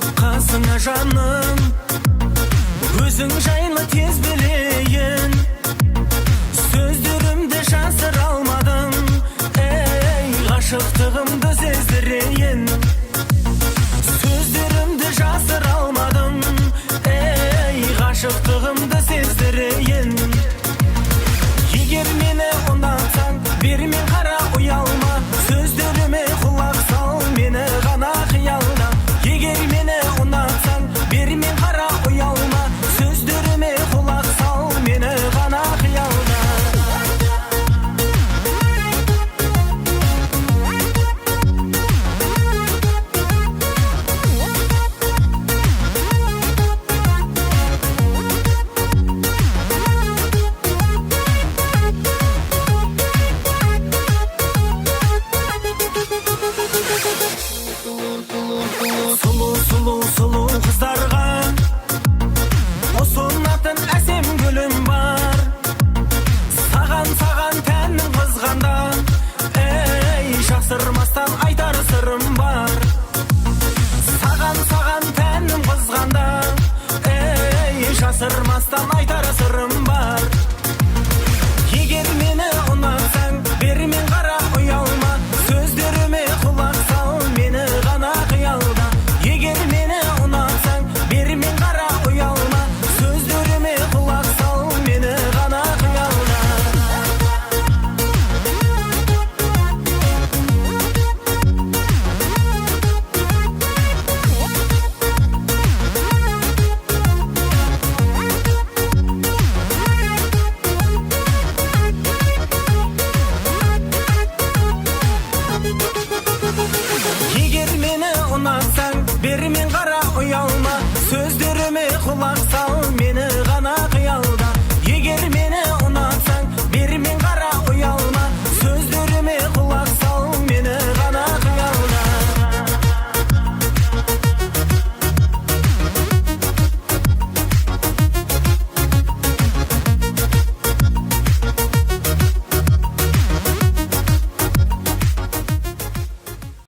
барып қасыңа жаным, өзің жайлы тез білейін. Сөздерімді жасыра алмадым, ей, ғашықтығымды сездірейін. Сөздерімді жасыра алмадым, ей, ғашықтығымды сездірейін. Егер мені ұнатсаң, бермен қара ұялма, сөздеріме құлақ сал, мені ғана қиялда. Егер мені ұнатсаң, бермен қара ұялма, сөздеріме құлақ сал, мені ғана қиялда. Сұлу қыздарға осы ұнатын әсем гүлім бар. Саған тәнім қызғанда, ей, жасырмастан айтар сырым